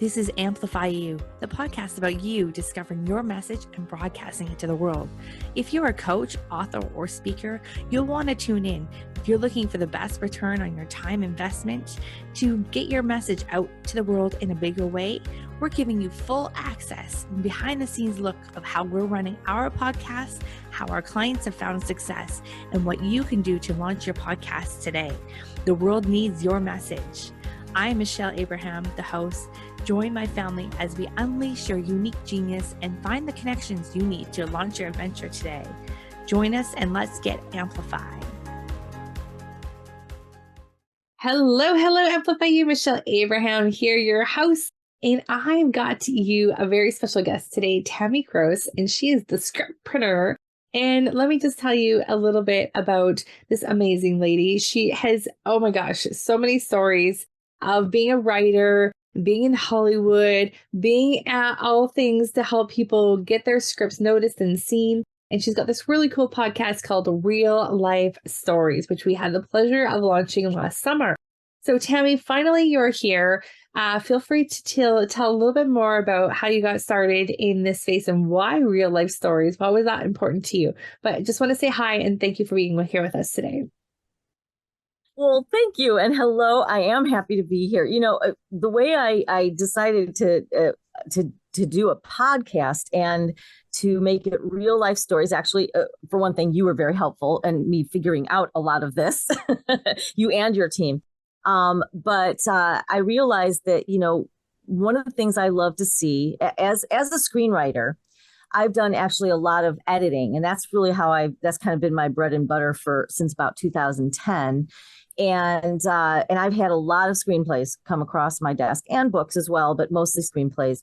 This is Amplify You, the podcast about you discovering your message and broadcasting it to the world. If you're a coach, author, or speaker, you'll want to tune in. If you're looking for the best return on your time investment to get your message out to the world in a bigger way, we're giving you full access and behind the scenes look of how we're running our podcast, how our clients have found success, and what you can do to launch your podcast today. The world needs your message. I'm Michelle Abraham, the host. Join my family as we unleash your unique genius and find the connections you need to launch your adventure today. Join us and let's get amplified. Hello, Amplify You. Michelle Abraham here, your host. And I've got you a very special guest today, Tammy Gross, and she is the scriptpreneur. And let me just tell you a little bit about this amazing lady. She has, oh my gosh, so many stories of being a writer, being in Hollywood, being at all things to help people get their scripts noticed and seen. And she's got this really cool podcast called Real Life Stories, which we had the pleasure of launching last summer. So Tammy, finally you're here. Feel free to tell a little bit more about how you got started in this space and why real life stories. Why was that important to you? But I just want to say hi and thank you for being here with us today. Well, thank you. And hello, I am happy to be here. You know, the way I decided to do a podcast and to make it real life stories, actually, for one thing, you were very helpful in me figuring out a lot of this, you and your team. But I realized that, you know, one of the things I love to see as a screenwriter, I've done actually a lot of editing, and that's really that's kind of been my bread and butter since about 2010. And I've had a lot of screenplays come across my desk and books as well, but mostly screenplays.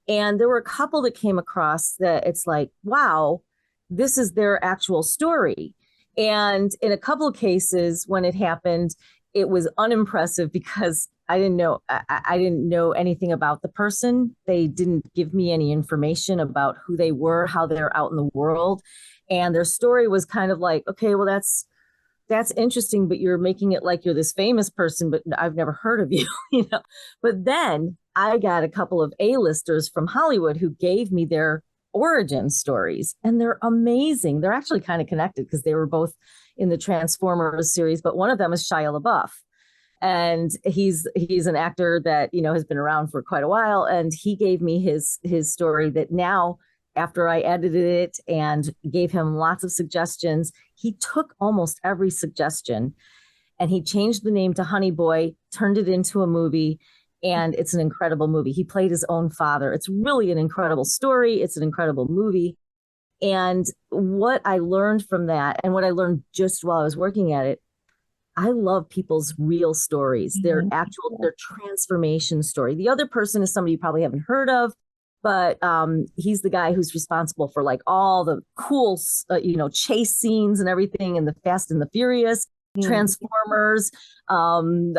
And there were a couple that came across that it's like, wow, this is their actual story. And in a couple of cases when it happened, it was unimpressive because I didn't know anything about the person. They didn't give me any information about who they were, how they're out in the world. And their story was kind of like, okay, well, that's interesting, but you're making it like you're this famous person, but I've never heard of you, you know. But then I got a couple of A-listers from Hollywood who gave me their origin stories, and they're amazing. They're actually kind of connected because they were both in the Transformers series, but one of them is Shia LaBeouf. And he's an actor that, you know, has been around for quite a while. And he gave me his story that now, after I edited it and gave him lots of suggestions, he took almost every suggestion and he changed the name to Honey Boy, turned it into a movie, and it's an incredible movie. He played his own father. It's really an incredible story. It's an incredible movie. And what I learned from that, and what I learned just while I was working at it, I love people's real stories, their transformation story. The other person is somebody you probably haven't heard of, but he's the guy who's responsible for like all the cool, chase scenes and everything in the Fast and the Furious, Transformers, Kong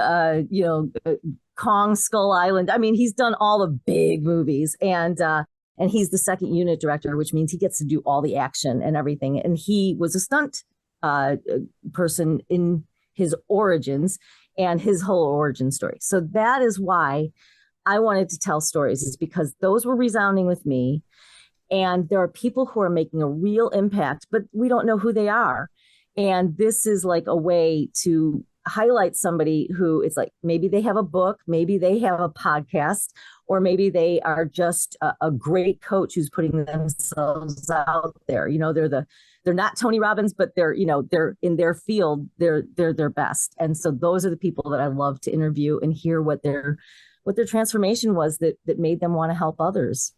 Skull Island. I mean, he's done all the big movies, and he's the second unit director, which means he gets to do all the action and everything. And he was a stunt person in his origins and his whole origin story. So that is why I wanted to tell stories, is because those were resounding with me. And there are people who are making a real impact, but we don't know who they are. And this is like a way to highlight somebody who it's like, maybe they have a book, maybe they have a podcast, or maybe they are just a great coach who's putting themselves out there. You know, they're not Tony Robbins, but they're in their field, they're their best. And so those are the people that I love to interview and hear what their transformation was that made them want to help others.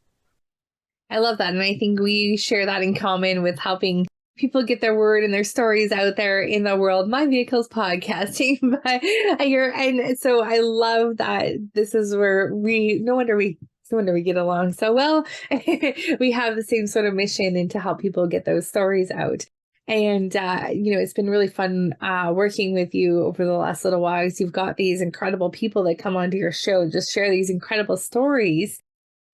I love that. And I think we share that in common with helping people get their word and their stories out there in the world. My vehicle's podcasting, and so I love that this is where no wonder we get along so well. We have the same sort of mission and to help people get those stories out. And, it's been really fun working with you over the last little while. You've got these incredible people that come onto your show and just share these incredible stories.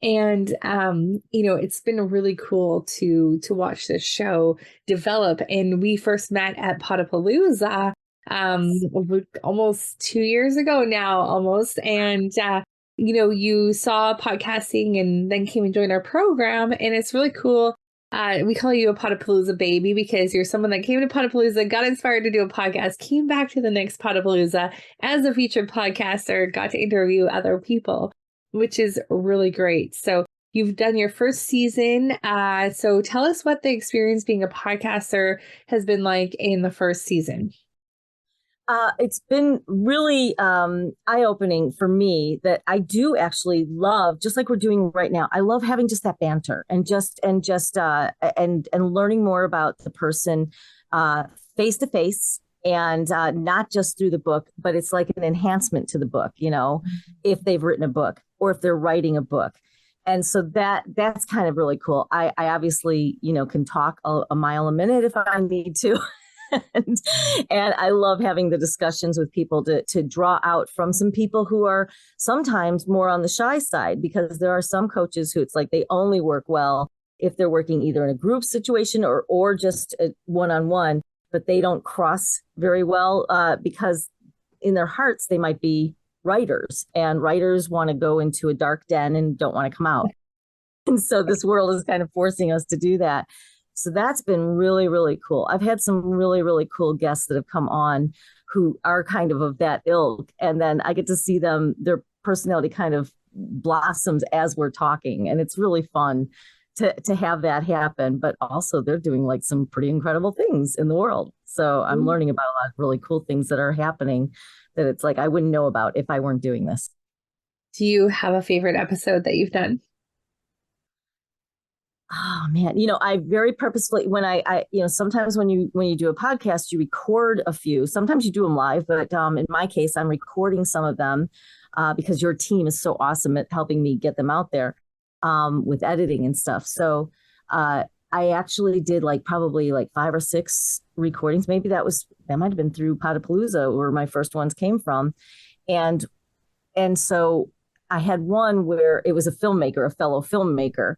And, it's been really cool to watch this show develop. And we first met at Potapalooza almost 2 years ago now, almost. And you saw podcasting and then came and joined our program. And it's really cool. We call you a Podapalooza baby because you're someone that came to Podapalooza, got inspired to do a podcast, came back to the next Podapalooza as a featured podcaster, got to interview other people, which is really great. So you've done your first season. So tell us what the experience being a podcaster has been like in the first season. It's been really eye-opening for me that I do actually love, just like we're doing right now. I love having just that banter and learning more about the person face to face, and not just through the book, but it's like an enhancement to the book. If they've written a book or if they're writing a book. And so that's kind of really cool. I obviously, can talk a mile a minute if I need to. and I love having the discussions with people to draw out from some people who are sometimes more on the shy side, because there are some coaches who it's like they only work well if they're working either in a group situation or just a one-on-one, but they don't cross very well because in their hearts they might be writers, and writers want to go into a dark den and don't want to come out. And so this world is kind of forcing us to do that. So that's been really, really cool. I've had some really, really cool guests that have come on who are kind of that ilk. And then I get to see their personality kind of blossoms as we're talking. And it's really fun to have that happen. But also they're doing like some pretty incredible things in the world. So I'm learning about a lot of really cool things that are happening that it's like I wouldn't know about if I weren't doing this. Do you have a favorite episode that you've done? Oh man, I very purposefully, when I sometimes when you do a podcast, you record a few. Sometimes you do them live, but in my case, I'm recording some of them because your team is so awesome at helping me get them out there with editing and stuff. So I actually did probably 5 or 6 recordings. Maybe that might have been through Podapalooza where my first ones came from, and so I had one where it was a fellow filmmaker,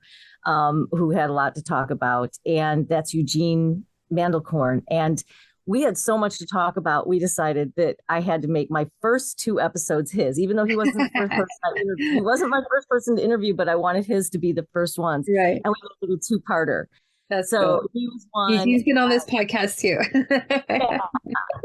who had a lot to talk about, and that's Eugene Mandelkorn. And we had so much to talk about. We decided that I had to make my first 2 episodes his, even though he wasn't the first person I interviewed. He wasn't my first person to interview, but I wanted his to be the first ones. Right. And we did a 2-parter. That's so cool. He was one. He's been on this podcast too. Yeah,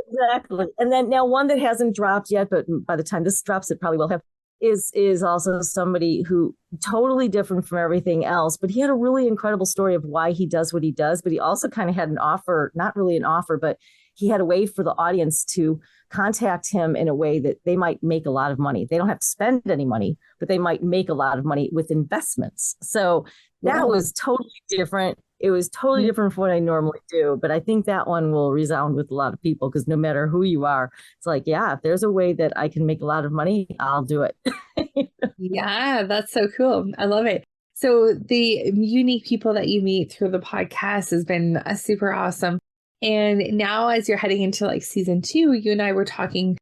exactly. And then now one that hasn't dropped yet, but by the time this drops, it probably will have, is also somebody who totally different from everything else, but he had a really incredible story of why he does what he does. But he also kind of had an offer, not really an offer, but he had a way for the audience to contact him in a way that they might make a lot of money. They don't have to spend any money, but they might make a lot of money with investments. So that was totally different. It was totally different from what I normally do, but I think that one will resound with a lot of people, because no matter who you are, it's like, yeah, if there's a way that I can make a lot of money, I'll do it. Yeah, that's so cool. I love it. So the unique people that you meet through the podcast has been super awesome. And now as you're heading into season 2, you and I were talking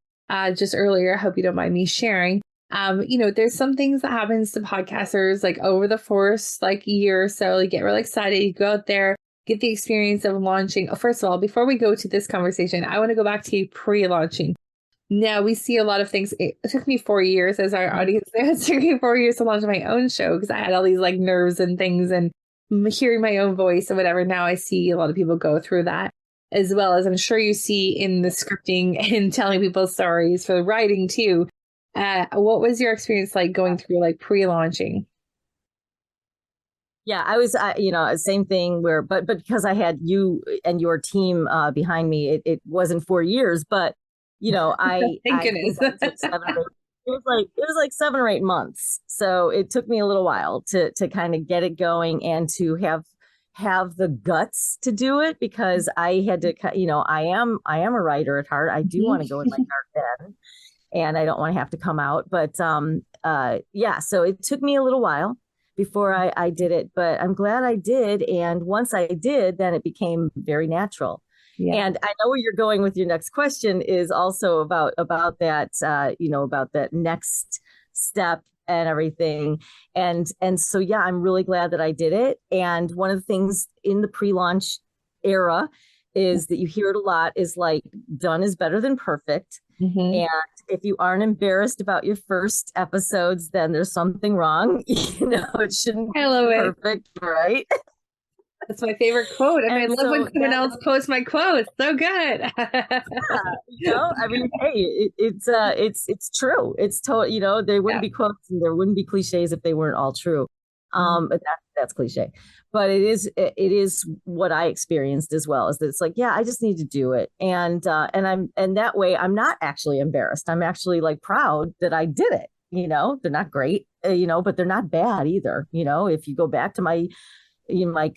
just earlier. I hope you don't mind me sharing. There's some things that happens to podcasters over the first year or so. You get really excited, you go out there, get the experience of launching. First of all, before we go to this conversation, I want to go back to pre-launching. Now we see a lot of things. It took me 4 years, as our audience knows. It took me 4 years to launch my own show because I had all these nerves and things and hearing my own voice and whatever. Now I see a lot of people go through that, as well as I'm sure you see in the scripting and telling people stories for the writing too. What was your experience going through pre-launching? Yeah, I was, same thing but because I had you and your team behind me, it wasn't 4 years, but Thank goodness. It was like 7 or 8 months. So it took me a little while to kind of get it going and to have the guts to do it, because I had to, I am a writer at heart. I do want to go in my dark den, and I don't want to have to come out. But so it took me a little while before I did it, but I'm glad I did. And once I did, then it became very natural. Yeah. And I know where you're going with your next question is also about that, about that next step and everything. And so, yeah, I'm really glad that I did it. And one of the things in the pre-launch era is that you hear it a lot, is like, done is better than perfect. Mm-hmm. And if you aren't embarrassed about your first episodes, then there's something wrong. It shouldn't I be love it. perfect, right? That's my favorite quote. And I And love when so someone else quotes my quotes. So good. I mean, hey, it's true. It's total. There wouldn't Yeah. be quotes and there wouldn't be cliches if they weren't all true. But that's cliche. But it is what I experienced as well. Is that it's like, yeah, I just need to do it, and that way I'm not actually embarrassed. I'm actually like proud that I did it. They're not great, but they're not bad either. If you go back to my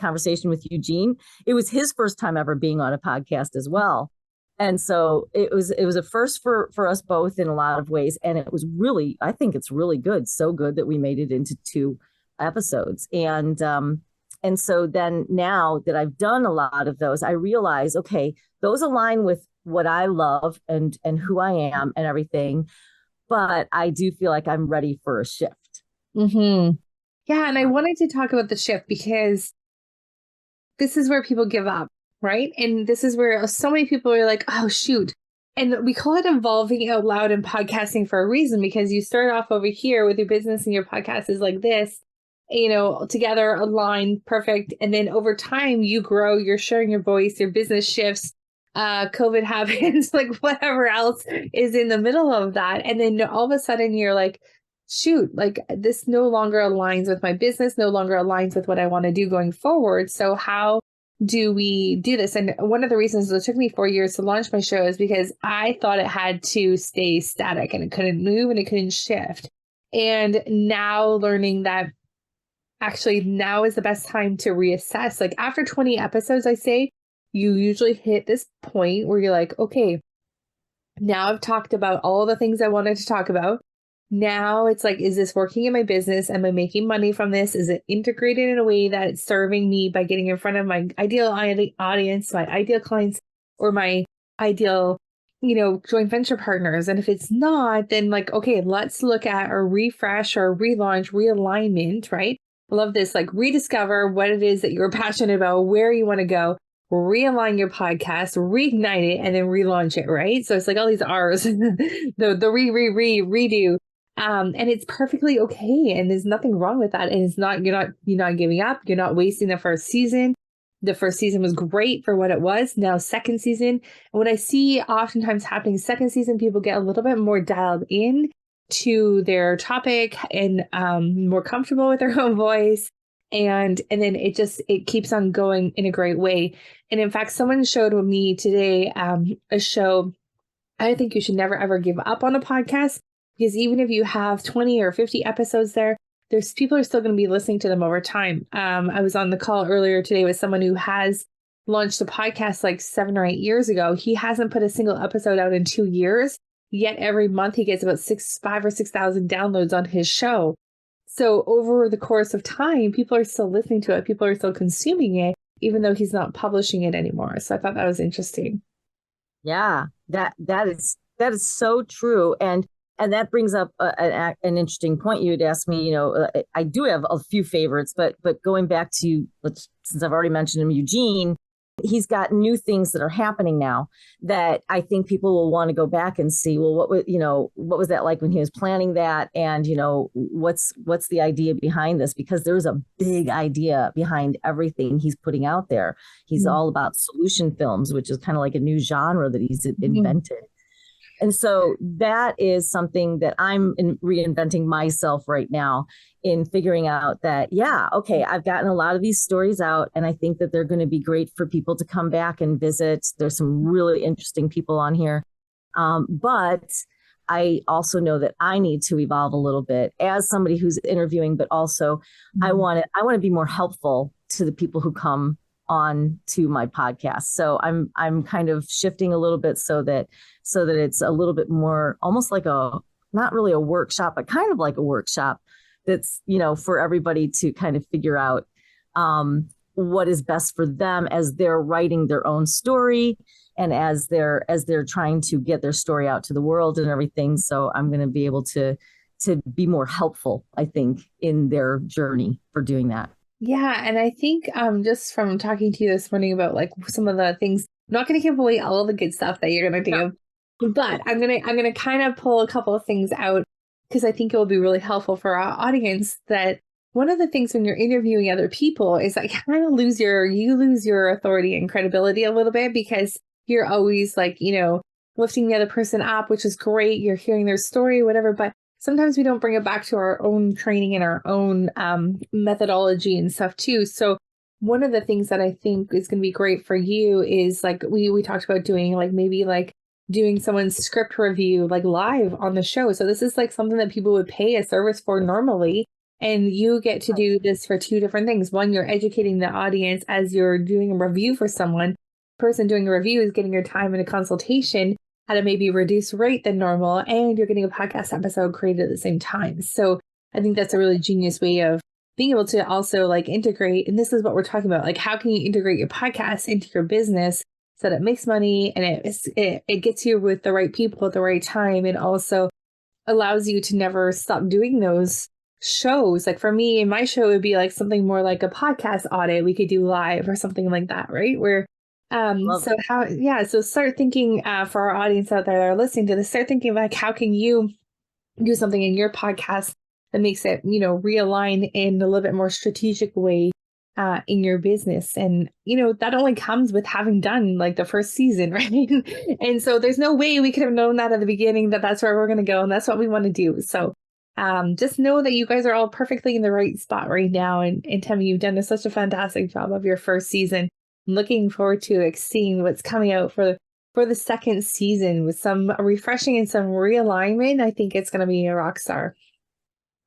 conversation with Eugene, it was his first time ever being on a podcast as well. And so it was a first for us both in a lot of ways. And it was really, I think it's really good. So good that we made it into 2 episodes. And so then now that I've done a lot of those, I realize, okay, those align with what I love and who I am and everything. But I do feel like I'm ready for a shift. Mm-hmm. Yeah. And I wanted to talk about the shift because this is where people give up, right? And this is where so many people are like, oh, shoot. And we call it evolving out loud in podcasting for a reason, because you start off over here with your business and your podcast is like this, together, aligned, perfect. And then over time, you grow, you're sharing your voice, your business shifts, COVID happens, like whatever else is in the middle of that. And then all of a sudden, you're like, shoot, like this no longer aligns with my business, no longer aligns with what I want to do going forward. So how do we do this? And one of the reasons it took me 4 years to launch my show is because I thought it had to stay static and it couldn't move and it couldn't shift. And now learning that actually now is the best time to reassess. Like after 20 episodes, I say, you usually hit this point where you're like, okay, now I've talked about all the things I wanted to talk about. Now it's like, is this working in my business? Am I making money from this? Is it integrated in a way that it's serving me by getting in front of my ideal audience, my ideal clients, or my ideal, joint venture partners? And if it's not, then like, okay, let's look at a refresh or relaunch, realignment, right? I love this, like rediscover what it is that you're passionate about, where you want to go, realign your podcast, reignite it, and then relaunch it, right? So it's like all these R's, the redo. And it's perfectly okay. And there's nothing wrong with that. And you're not giving up. You're not wasting the first season. The first season was great for what it was. Now, second season, and what I see oftentimes happening, second season, people get a little bit more dialed in to their topic and more comfortable with their own voice. And then it keeps on going in a great way. And in fact, someone showed me today a show. I think you should never, ever give up on a podcast, because even if you have 20 or 50 episodes there's people are still going to be listening to them over time. I was on the call earlier today with someone who has launched a podcast like 7 or 8 years ago. He hasn't put a single episode out in 2 years, yet every month he gets about 5 or 6,000 downloads on his show. So over the course of time, people are still listening to it. People are still consuming it, even though he's not publishing it anymore. So I thought that was interesting. Yeah, that is so true. And that brings up an interesting point. You had asked me, I do have a few favorites, but going back to, since I've already mentioned him, Eugene, he's got new things that are happening now that I think people will want to go back and see, well, what was that like when he was planning that? And, what's the idea behind this? Because there's a big idea behind everything he's putting out there. He's all about solution films, which is kind of like a new genre that he's invented. And so that is something that I'm reinventing myself right now in figuring out that, yeah, okay, I've gotten a lot of these stories out and I think that they're going to be great for people to come back and visit. There's some really interesting people on here. But I also know that I need to evolve a little bit as somebody who's interviewing, but also I want to be more helpful to the people who come on to my podcast. So I'm kind of shifting a little bit so that it's a little bit more almost like not really a workshop, but kind of like a workshop that's, for everybody to kind of figure out what is best for them as they're writing their own story and as they're trying to get their story out to the world and everything. So I'm going to be able to be more helpful, I think, in their journey for doing that. Yeah. And I think just from talking to you this morning about like some of the things not going to give away all the good stuff that you're going to No. do, but I'm gonna kind of pull a couple of things out because I think it will be really helpful for our audience. That one of the things when you're interviewing other people is that kind of you lose your authority and credibility a little bit because you're always like, lifting the other person up, which is great. You're hearing their story, whatever, but sometimes we don't bring it back to our own training and our own methodology and stuff too. So one of the things that I think is going to be great for you is like we talked about doing like maybe like doing someone's script review like live on the show. So this is like something that people would pay a service for normally. And you get to do this for two different things. One, you're educating the audience as you're doing a review for someone. The person doing a review is getting your time in a consultation at a maybe reduced rate than normal, and you're getting a podcast episode created at the same time. So I think that's a really genius way of being able to also like integrate. And this is what we're talking about. Like, how can you integrate your podcast into your business so that it makes money and it gets you with the right people at the right time, and also allows you to never stop doing those shows. Like for me, in my show, it would be like something more like a podcast audit we could do live or something like that, right? Where Love so how, yeah, so start thinking for our audience out there that are listening to this, start thinking like, how can you do something in your podcast that makes it, realign in a little bit more strategic way in your business. And, that only comes with having done like the first season, right? And so there's no way we could have known that at the beginning that that's where we're going to go. And that's what we want to do. So just know that you guys are all perfectly in the right spot right now. And Tammy, you've done such a fantastic job of your first season. Looking forward to seeing what's coming out for the second season with some refreshing and some realignment. I think it's going to be a rock star.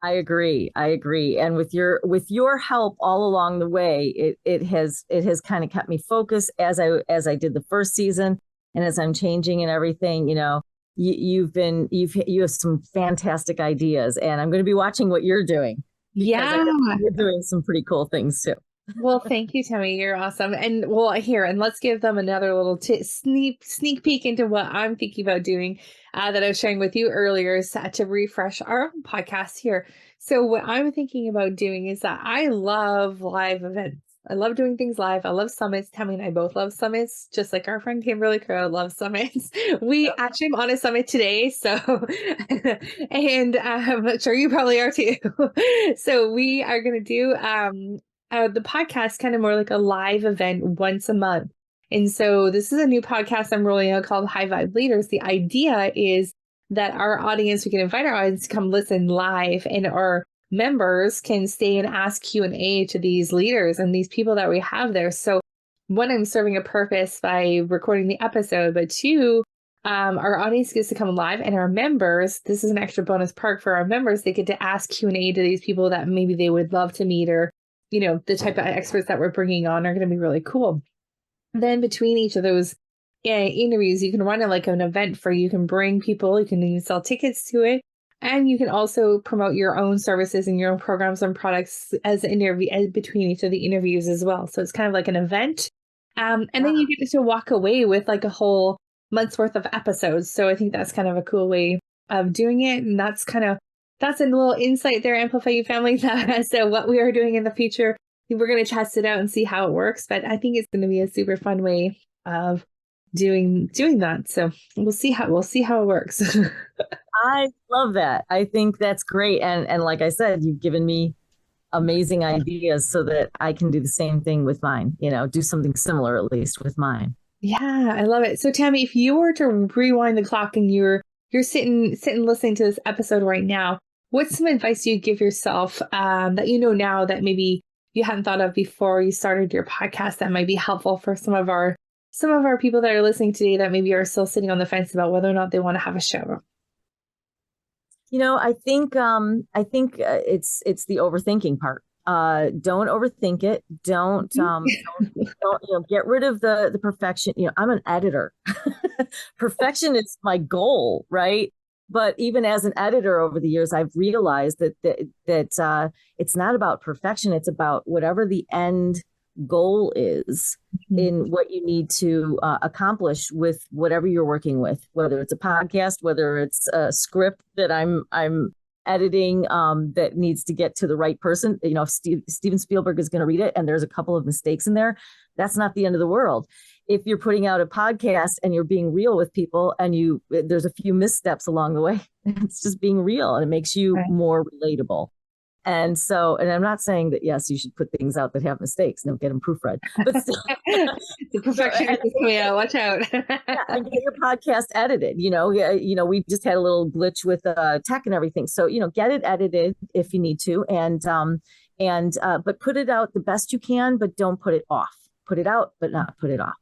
I agree. And with your help all along the way, it has kind of kept me focused as I did the first season, and as I'm changing and everything, you have some fantastic ideas, and I'm going to be watching what you're doing because Yeah. you're doing some pretty cool things too. Well, thank you, Tammy. You're awesome. And well, here, and let's give them another little sneak peek into what I'm thinking about doing that I was sharing with you earlier to refresh our podcast here. So what I'm thinking about doing is that I love live events. I love doing things live. I love summits. Tammy and I both love summits, just like our friend Kimberly Crow loves summits. We actually am on a summit today. So, and I'm sure you probably are too. So we are going to do the podcast kind of more like a live event once a month. And so this is a new podcast I'm rolling out called High Vibe Leaders. The idea is that our audience, we can invite our audience to come listen live, and our members can stay and ask Q&A to these leaders and these people that we have there. So one, I'm serving a purpose by recording the episode, but two, our audience gets to come live, and our members, this is an extra bonus perk for our members, they get to ask Q&A to these people that maybe they would love to meet, or the type of experts that we're bringing on are going to be really cool. Then between each of those interviews, you can run it like an event for you can bring people, you can even sell tickets to it, and you can also promote your own services and your own programs and products as between each of the interviews as well. So it's kind of like an event. And then you get to walk away with like a whole month's worth of episodes. So I think that's kind of a cool way of doing it. And that's a little insight there, Amplify You family. So what we are doing in the future, we're going to test it out and see how it works. But I think it's going to be a super fun way of doing that. So we'll see how it works. I love that. I think that's great. And like I said, you've given me amazing ideas so that I can do the same thing with mine, do something similar, at least with mine. Yeah, I love it. So Tammy, if you were to rewind the clock and you're sitting listening to this episode right now, what's some advice you'd give yourself that now that maybe you hadn't thought of before you started your podcast that might be helpful for some of our people that are listening today that maybe are still sitting on the fence about whether or not they want to have a show? I think it's the overthinking part. Don't overthink it. Don't get rid of the perfection. I'm an editor. Perfection is my goal, right? But even as an editor over the years, I've realized that it's not about perfection. It's about whatever the end goal is in what you need to accomplish with whatever you're working with, whether it's a podcast, whether it's a script that I'm editing that needs to get to the right person. If Steven Spielberg is going to read it and there's a couple of mistakes in there, that's not the end of the world. if you're putting out a podcast and you're being real with people and there's a few missteps along the way, it's just being real and it makes you Right. more relatable. And so, and I'm not saying that, yes, you should put things out that have mistakes. Don't get them proofread, but still, The perfectionist is coming out. Watch out. yeah, and get your podcast edited. We just had a little glitch with tech and everything. So, get it edited if you need to. But put it out the best you can, but don't put it off. Put it out, but not put it off.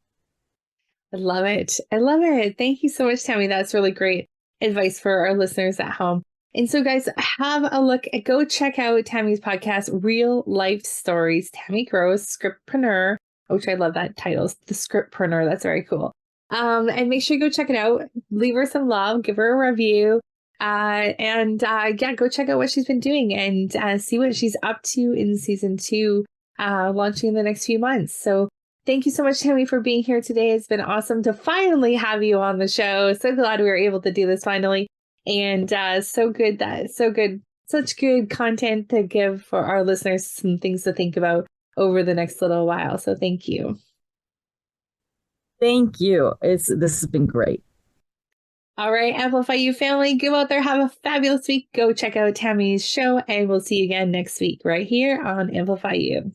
I love it. I love it. Thank you so much, Tammy. That's really great advice for our listeners at home. And so, guys, have a look. Go check out Tammy's podcast, Real Life Stories. Tammy Gross, scriptpreneur, which I love that title, the scriptpreneur. That's very cool. And make sure you go check it out. Leave her some love. Give her a review. Go check out what she's been doing and see what she's up to in season 2, launching in the next few months. So thank you so much, Tammy, for being here today. It's been awesome to finally have you on the show. So glad we were able to do this finally. And such good content to give for our listeners, some things to think about over the next little while. So thank you. Thank you. This has been great. All right, Amplify You family, go out there, have a fabulous week. Go check out Tammy's show, and we'll see you again next week right here on Amplify You.